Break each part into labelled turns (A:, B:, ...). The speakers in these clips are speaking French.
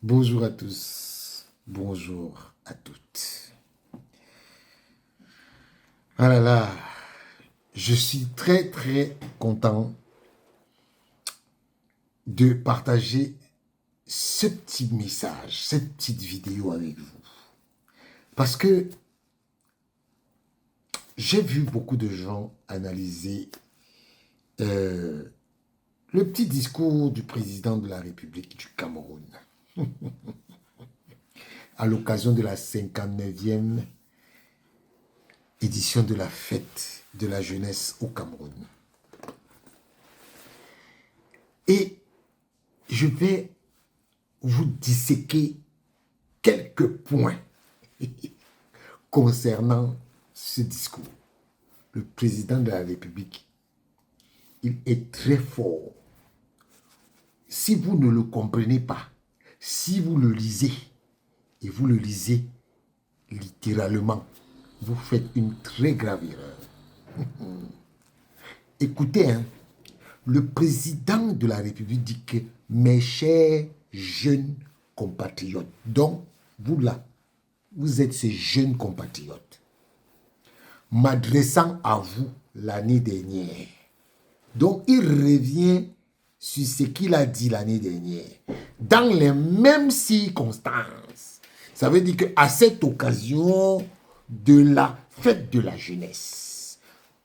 A: Bonjour à tous, bonjour à toutes. Ah là là, je suis très très content de partager ce petit message, cette petite vidéo avec vous. Parce que j'ai vu beaucoup de gens analyser le petit discours du président de la République du Cameroun à l'occasion de la 59e édition de la fête de la jeunesse au Cameroun. Et je vais vous disséquer quelques points concernant ce discours. Le président de la République, il est très fort. Si vous ne le comprenez pas, si vous le lisez, et vous le lisez littéralement, vous faites une très grave erreur. Écoutez, le président de la République dit que mes chers jeunes compatriotes, donc vous là, vous êtes ces jeunes compatriotes, m'adressant à vous l'année dernière. Donc il revient sur ce qu'il a dit l'année dernière, dans les mêmes circonstances. Ça veut dire qu'à cette occasion de la fête de la jeunesse,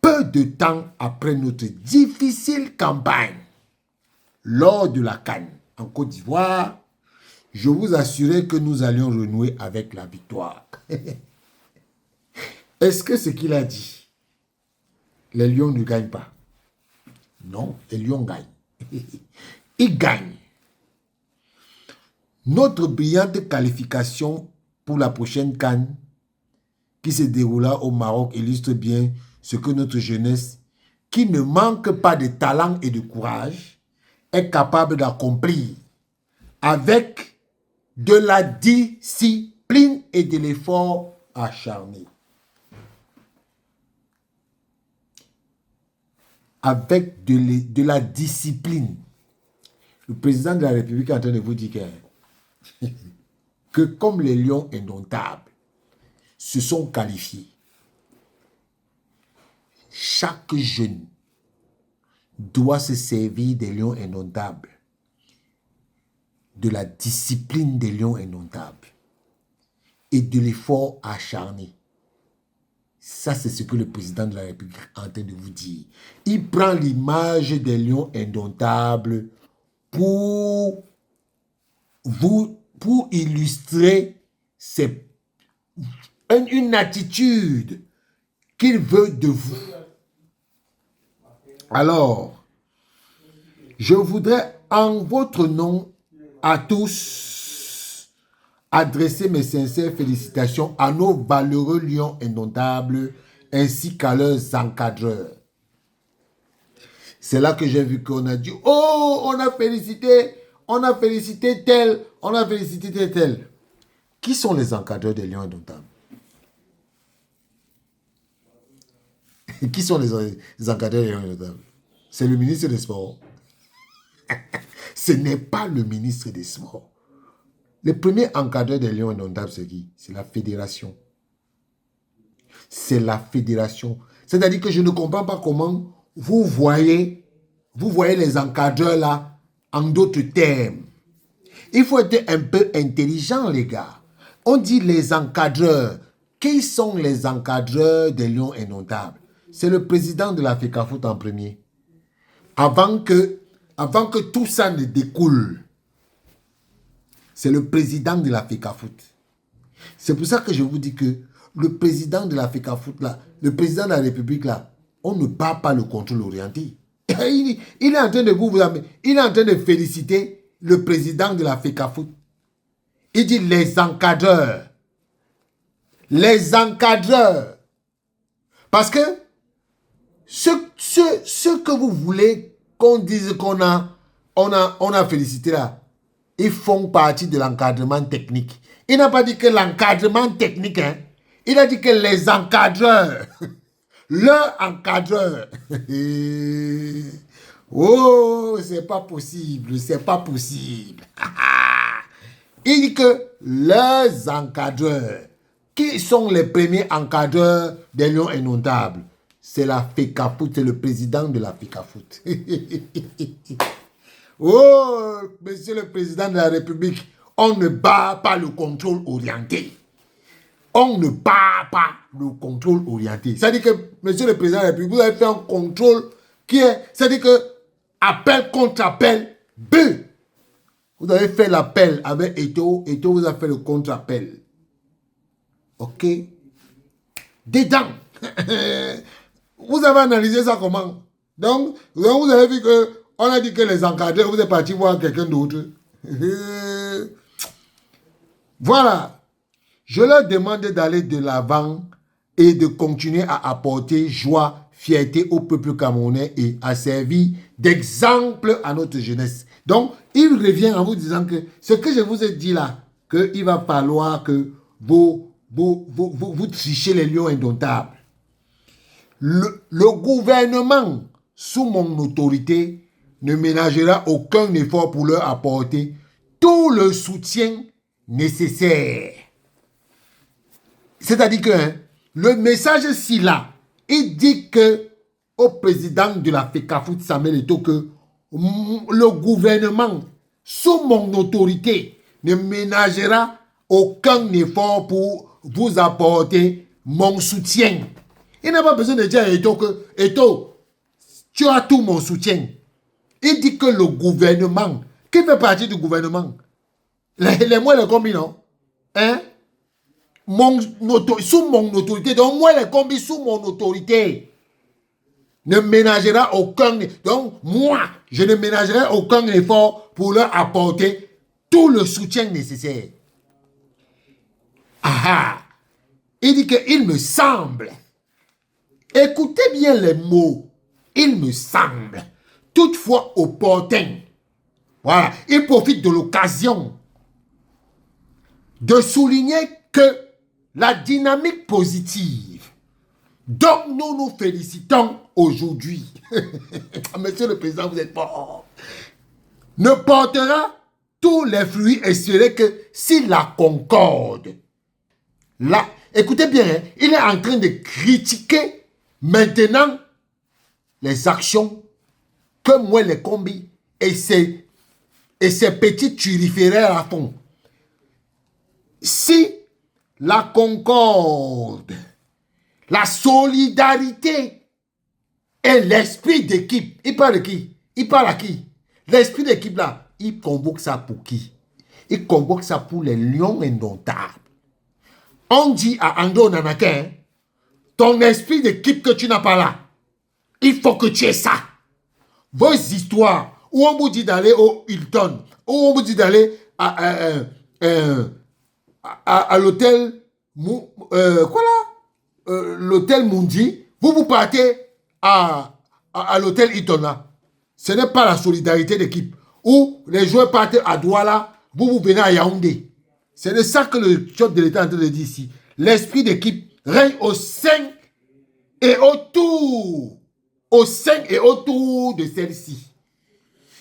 A: peu de temps après notre difficile campagne, lors de la CAN en Côte d'Ivoire, je vous assurais que nous allions renouer avec la victoire. Est-ce que ce qu'il a dit, les Lions ne gagnent pas? Non, les Lions gagnent. Ils gagnent. Notre brillante qualification pour la prochaine CAN qui se déroula au Maroc illustre bien ce que notre jeunesse, qui ne manque pas de talent et de courage, est capable d'accomplir avec de la discipline et de l'effort acharné. Avec de la discipline. Le président de la République est en train de vous dire que comme les lions indomptables se sont qualifiés, chaque jeune doit se servir des lions indomptables, de la discipline des lions indomptables et de l'effort acharné. Ça, c'est ce que le président de la République est en train de vous dire. Il prend l'image des lions indomptables pour illustrer une attitude qu'il veut de vous. Alors, je voudrais en votre nom à tous adresser mes sincères félicitations à nos valeureux lions indomptables ainsi qu'à leurs encadreurs. C'est là que j'ai vu qu'on a dit « Oh, on a félicité tel, on a félicité tel. » Qui sont les encadreurs des lions indomptables? Qui sont les encadreurs des lions indomptables? C'est le ministre des Sports. Ce n'est pas le ministre des Sports. Le premier encadreur des lions indomptables, c'est qui? C'est la fédération. C'est la fédération. C'est-à-dire que je ne comprends pas comment vous voyez les encadreurs là en d'autres termes. Il faut être un peu intelligent, les gars. On dit les encadreurs. Qui sont les encadreurs des lions indomptables? C'est le président de la FECAFOOT en premier. Avant que tout ça ne découle, c'est le président de la FECAFOOT. C'est pour ça que je vous dis que le président de la FECAFOOT là, le président de la République là, on ne parle pas le contrôle orienté. Il est en train de il est en train de féliciter le président de la FECAFOOT. Il dit les encadreurs. Les encadreurs. Parce que ce que vous voulez qu'on dise qu'on a félicité là, ils font partie de l'encadrement technique. Il n'a pas dit que l'encadrement technique, il a dit que les encadreurs, leurs encadreurs. Oh, c'est pas possible, c'est pas possible. Il dit que les encadreurs, qui sont les premiers encadreurs des Lions indomptables? C'est la FECAFOOT, c'est le président de la FECAFOOT. Oh, monsieur le président de la République, on ne bat pas le contrôle orienté. On ne bat pas le contrôle orienté. C'est-à-dire que, monsieur le président de la République, vous avez fait un contrôle qui est, c'est-à-dire que, appel contre appel, B. Vous avez fait l'appel avec Eto, Eto vous a fait le contre-appel. Ok? Dedans. Vous avez analysé ça comment? Donc, vous avez vu que on a dit que les encadreurs, vous êtes parti voir quelqu'un d'autre. Voilà. Je leur demande d'aller de l'avant et de continuer à apporter joie, fierté au peuple camerounais et à servir d'exemple à notre jeunesse. Donc, il revient en vous disant que ce que je vous ai dit là, qu'il va falloir que vous trichez les lions indomptables. Le gouvernement, sous mon autorité, ne ménagera aucun effort pour leur apporter tout le soutien nécessaire. C'est-à-dire que le message-ci là, il dit que au président de la FECAFOOT, Samuel Eto'o, que le gouvernement, sous mon autorité, ne ménagera aucun effort pour vous apporter mon soutien. Il n'a pas besoin de dire à Eto'o que Eto'o, tu as tout mon soutien. Il dit que le gouvernement, qui fait partie du gouvernement, les mots les combinent, non? Hein? Sous mon autorité, donc moi les combis sous mon autorité ne ménagera aucun, donc moi je ne ménagerai aucun effort pour leur apporter tout le soutien nécessaire. Ah, il dit qu'il me semble, écoutez bien les mots, il me semble toutefois opportun, voilà, il profite de l'occasion de souligner que la dynamique positive dont nous nous félicitons aujourd'hui, monsieur le président, vous êtes fort, ne portera tous les fruits espérés que si la concorde. Là, écoutez bien, hein, il est en train de critiquer maintenant les actions que moi les combis et ces petits turiféraires à fond. Si la concorde, la solidarité et l'esprit d'équipe, il parle de qui? Il parle à qui? L'esprit d'équipe là, il convoque ça pour qui? Il convoque ça pour les lions indomptables. On dit à Ando Nanakin, ton esprit d'équipe que tu n'as pas là, il faut que tu aies ça. Vos histoires, où on vous dit d'aller au Hilton, où on vous dit d'aller à l'hôtel, l'hôtel Mundi, vous partez à l'hôtel Hilton là. Ce n'est pas la solidarité d'équipe. Ou les joueurs partent à Douala, vous venez à Yaoundé. C'est de ça que le chef de l'État est en train de dire ici. L'esprit d'équipe règne au sein et autour. Au sein et autour de celle-ci.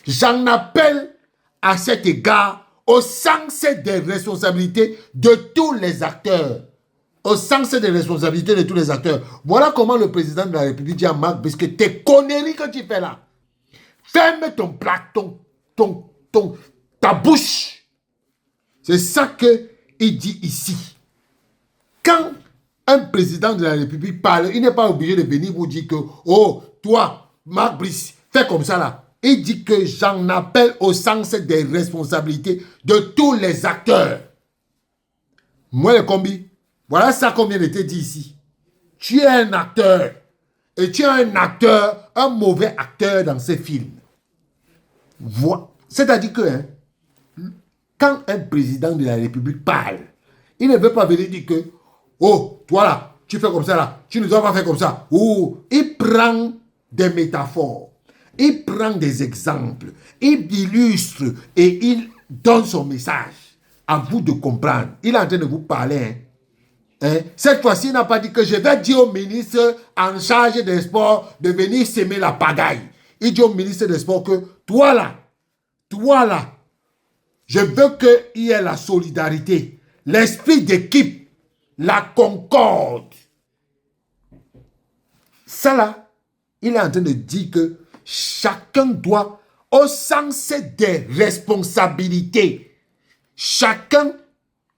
A: J'en appelle à cet égard au sens des responsabilités de tous les acteurs. Au sens des responsabilités de tous les acteurs. Voilà comment le président de la République dit à Marc, parce que tes conneries que tu fais là, ferme ton plat, ta bouche. C'est ça qu'il dit ici. Quand un président de la République parle, il n'est pas obligé de venir vous dire que, oh, toi, Marc Brice, fais comme ça là. Il dit que j'en appelle au sens des responsabilités de tous les acteurs. Moi, les combis, voilà ça qu'on vient de te dire ici. Tu es un acteur. Et tu es un acteur, un mauvais acteur dans ces films. C'est-à-dire que, hein, quand un président de la République parle, il ne veut pas venir dire que, oh, toi là, tu fais comme ça là, tu ne dois pas faire comme ça. Oh, il prend des métaphores, il prend des exemples, il illustre et il donne son message. À vous de comprendre. Il est en train de vous parler. Hein. Cette fois-ci, il n'a pas dit que je vais dire au ministre en charge des sports de venir s'aimer la pagaille. Il dit au ministre des Sports que toi là, je veux qu'il y ait la solidarité, l'esprit d'équipe, la concorde. Ça là, il est en train de dire que chacun doit, au sens des responsabilités, chacun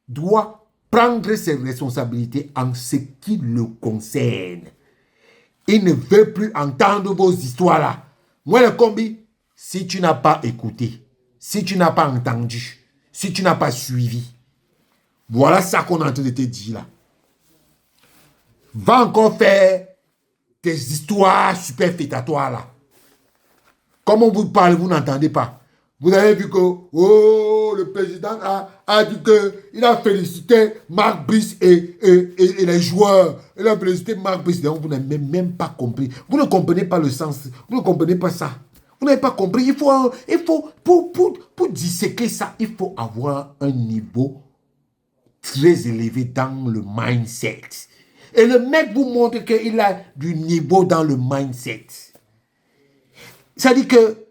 A: doit prendre ses responsabilités en ce qui le concerne. Il ne veut plus entendre vos histoires là. Moi, le combi, si tu n'as pas écouté, si tu n'as pas entendu, si tu n'as pas suivi, voilà ça qu'on est en train de te dire là. Va encore faire tes histoires superfétatoires là. Comment vous parlez, vous n'entendez pas. Vous avez vu que le président a dit qu'il a félicité Marc Brice et les joueurs. Il a félicité Marc Brice. Donc vous n'avez même pas compris. Vous ne comprenez pas le sens. Vous ne comprenez pas ça. Vous n'avez pas compris. Il faut pour disséquer ça, il faut avoir un niveau très élevé dans le mindset. Et le mec vous montre qu'il a du niveau dans le mindset. Ça dit que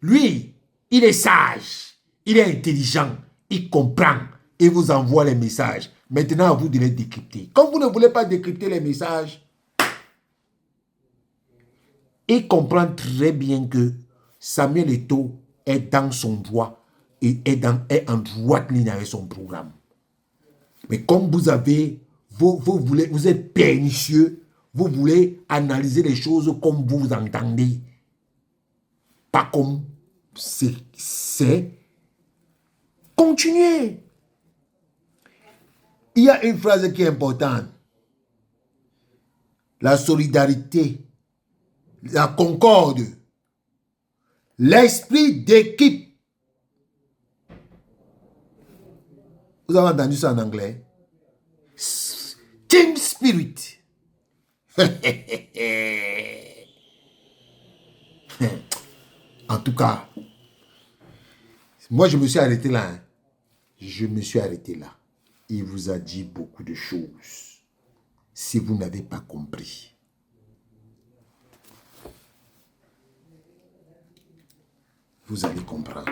A: lui, il est sage, il est intelligent, il comprend et vous envoie les messages. Maintenant, à vous de les décrypter. Comme vous ne voulez pas décrypter les messages, il comprend très bien que Samuel Eto'o est dans son droit et est en droite ligne avec son programme. Mais comme vous êtes pernicieux, vous voulez analyser les choses comme vous entendez, pas comme c'est. Continuez. Il y a une phrase qui est importante. La solidarité, la concorde, l'esprit d'équipe. Vous avez entendu ça en anglais? Team spirit. En tout cas, moi je me suis arrêté là. Hein. Je me suis arrêté là. Il vous a dit beaucoup de choses. Si vous n'avez pas compris. Vous allez comprendre.